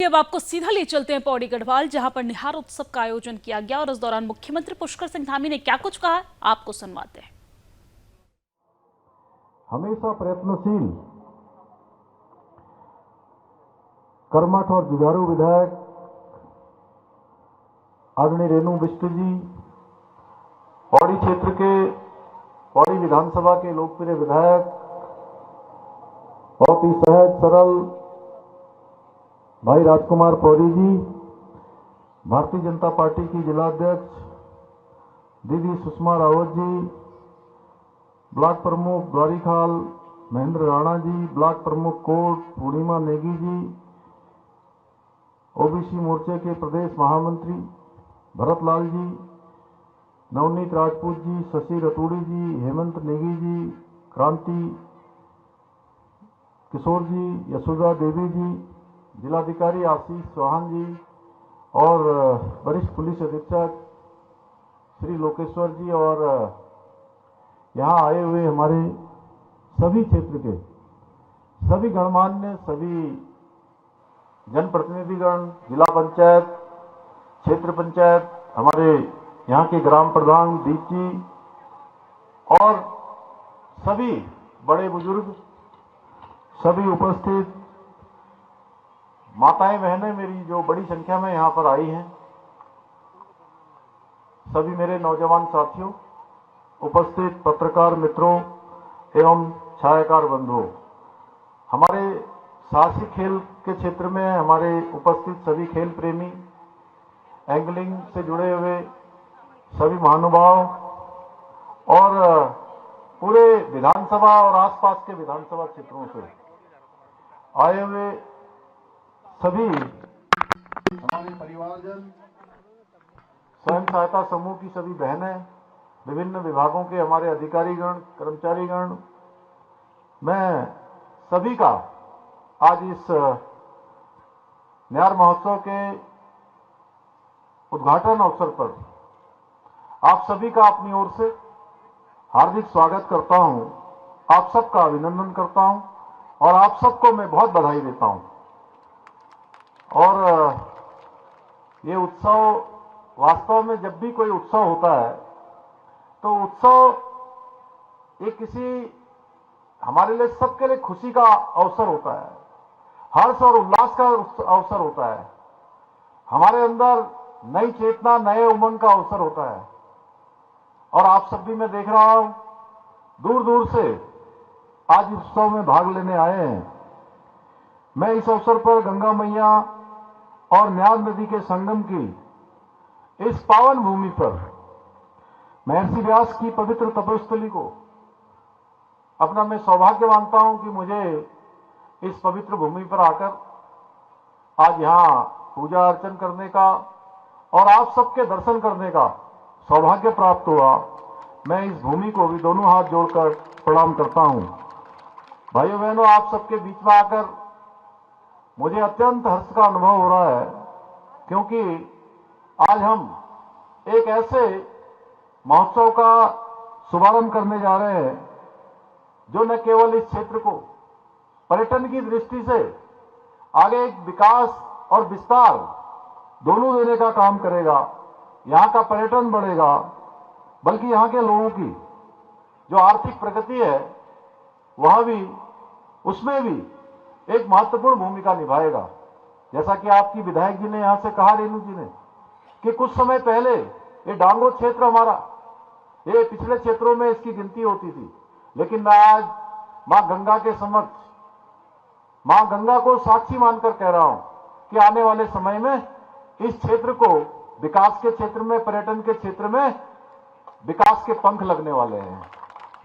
अब आपको सीधा ले चलते हैं पौड़ी गढ़वाल, जहां पर निहार उत्सव का आयोजन किया गया और इस दौरान मुख्यमंत्री पुष्कर सिंह धामी ने क्या कुछ कहा, आपको सुनवाते हैं। हमेशा प्रयत्नशील, कर्मठ और जुझारू विधायक आदरणीय रेणु बिष्ट जी, पौड़ी क्षेत्र के पौड़ी विधानसभा के लोकप्रिय विधायक, बहुत ही सहज सरल भाई राजकुमार पौड़ी जी, भारतीय जनता पार्टी की जिलाध्यक्ष दीदी सुषमा रावत जी, ब्लॉक प्रमुख द्वारीखाल महेंद्र राणा जी, ब्लॉक प्रमुख कोट पूर्णिमा नेगी जी, ओबीसी मोर्चे के प्रदेश महामंत्री भरतलाल जी, नवनीत राजपूत जी, शशि रतूड़ी जी, हेमंत नेगी जी, क्रांति किशोर जी, यशोदा देवी जी, जिलाधिकारी आशीष चौहान जी और वरिष्ठ पुलिस अधीक्षक श्री लोकेश्वर जी और यहाँ आए हुए हमारे सभी क्षेत्र के सभी गणमान्य, सभी जनप्रतिनिधिगण, जिला पंचायत, क्षेत्र पंचायत, हमारे यहाँ के ग्राम प्रधान दीप जी और सभी बड़े बुजुर्ग, सभी उपस्थित माताएं बहनें मेरी जो बड़ी संख्या में यहाँ पर आई हैं, सभी मेरे नौजवान साथियों, उपस्थित पत्रकार मित्रों एवं छायाकार बंधुओं, हमारे साहसी खेल के क्षेत्र में हमारे उपस्थित सभी खेल प्रेमी, एंगलिंग से जुड़े हुए सभी महानुभाव और पूरे विधानसभा और आसपास के विधानसभा क्षेत्रों से आए हुए सभी हमारे परिवारजन, स्वयं सहायता समूह की सभी बहनें, विभिन्न विभागों के हमारे अधिकारीगण, कर्मचारीगण, मैं सभी का आज इस निहार महोत्सव के उद्घाटन अवसर पर आप सभी का अपनी ओर से हार्दिक स्वागत करता हूं, आप सबका अभिनंदन करता हूं और आप सबको मैं बहुत बधाई देता हूं। और ये उत्सव वास्तव में जब भी कोई उत्सव होता है तो उत्सव ये किसी हमारे लिए सबके लिए खुशी का अवसर होता है, हर्ष और उल्लास का अवसर होता है, हमारे अंदर नई चेतना, नए उमंग का अवसर होता है। और आप सब भी मैं देख रहा हूं दूर दूर से आज इस उत्सव में भाग लेने आए हैं। मैं इस अवसर पर गंगा मैया और न्यास नदी के संगम की इस पावन भूमि पर महर्षि व्यास की पवित्र तपोस्थली को अपना मैं सौभाग्य मानता हूं कि मुझे इस पवित्र भूमि पर आकर आज यहां पूजा अर्चन करने का और आप सबके दर्शन करने का सौभाग्य प्राप्त हुआ। मैं इस भूमि को भी दोनों हाथ जोड़कर प्रणाम करता हूं। भाइयों बहनों, आप सबके बीच में आकर मुझे अत्यंत हर्ष का अनुभव हो रहा है, क्योंकि आज हम एक ऐसे महोत्सव का शुभारंभ करने जा रहे हैं जो न केवल इस क्षेत्र को पर्यटन की दृष्टि से आगे एक विकास और विस्तार दोनों देने का काम करेगा, यहाँ का पर्यटन बढ़ेगा, बल्कि यहाँ के लोगों की जो आर्थिक प्रगति है वह भी उसमें भी एक महत्वपूर्ण भूमिका निभाएगा। जैसा कि आपकी विधायक जी ने यहां से कहा, रेणु जी ने, कि कुछ समय पहले ये डांगो क्षेत्र हमारा, ये पिछले क्षेत्रों में इसकी गिनती होती थी, लेकिन मैं आज मां गंगा के समक्ष मां गंगा को साक्षी मानकर कह रहा हूं कि आने वाले समय में इस क्षेत्र को विकास के क्षेत्र में, पर्यटन के क्षेत्र में विकास के पंख लगने वाले हैं,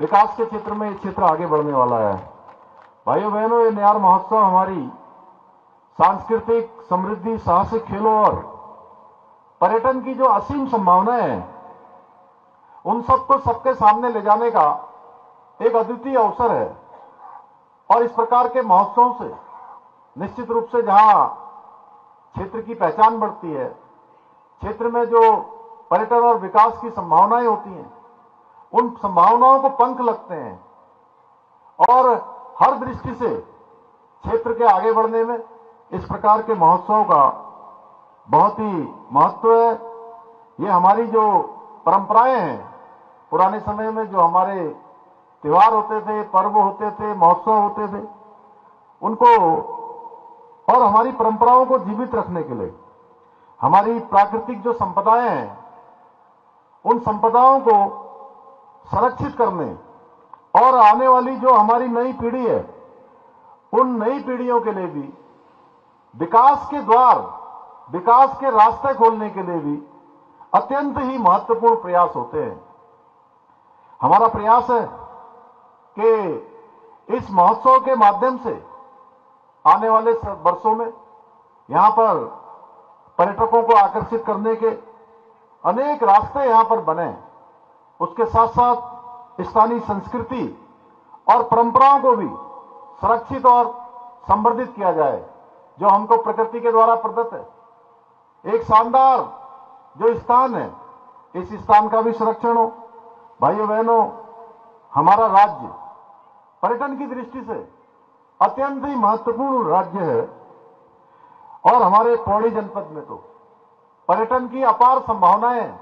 विकास के क्षेत्र में ये क्षेत्र आगे बढ़ने वाला है। भाइयों बहनों, ये निहार महोत्सव हमारी सांस्कृतिक समृद्धि, साहसिक खेलों और पर्यटन की जो असीम संभावनाएं हैं उन सबको सबके सामने ले जाने का एक अद्वितीय अवसर है। और इस प्रकार के महोत्सव से निश्चित रूप से जहां क्षेत्र की पहचान बढ़ती है, क्षेत्र में जो पर्यटन और विकास की संभावनाएं होती हैं, उन संभावनाओं को पंख लगते हैं और हर दृष्टि से क्षेत्र के आगे बढ़ने में इस प्रकार के महोत्सव का बहुत ही महत्व है। ये हमारी जो परंपराएं हैं, पुराने समय में जो हमारे त्योहार होते थे, पर्व होते थे, महोत्सव होते थे, उनको और हमारी परंपराओं को जीवित रखने के लिए हमारी प्राकृतिक जो संपदाएं हैं, उन संपदाओं को संरक्षित करने और आने वाली जो हमारी नई पीढ़ी है, उन नई पीढ़ियों के लिए भी विकास के द्वार, विकास के रास्ते खोलने के लिए भी अत्यंत ही महत्वपूर्ण प्रयास होते हैं। हमारा प्रयास है कि इस महोत्सव के माध्यम से आने वाले वर्षों में यहां पर पर्यटकों को आकर्षित करने के अनेक रास्ते यहां पर बने। उसके साथ साथ स्थानीय संस्कृति और परंपराओं को भी संरक्षित और संवर्धित किया जाए, जो हमको प्रकृति के द्वारा प्रदत्त है। एक शानदार जो स्थान है, इस स्थान का भी संरक्षण हो। भाइयों बहनों, हमारा राज्य पर्यटन की दृष्टि से अत्यंत ही महत्वपूर्ण राज्य है और हमारे पौड़ी जनपद में तो पर्यटन की अपार संभावनाएं हैं।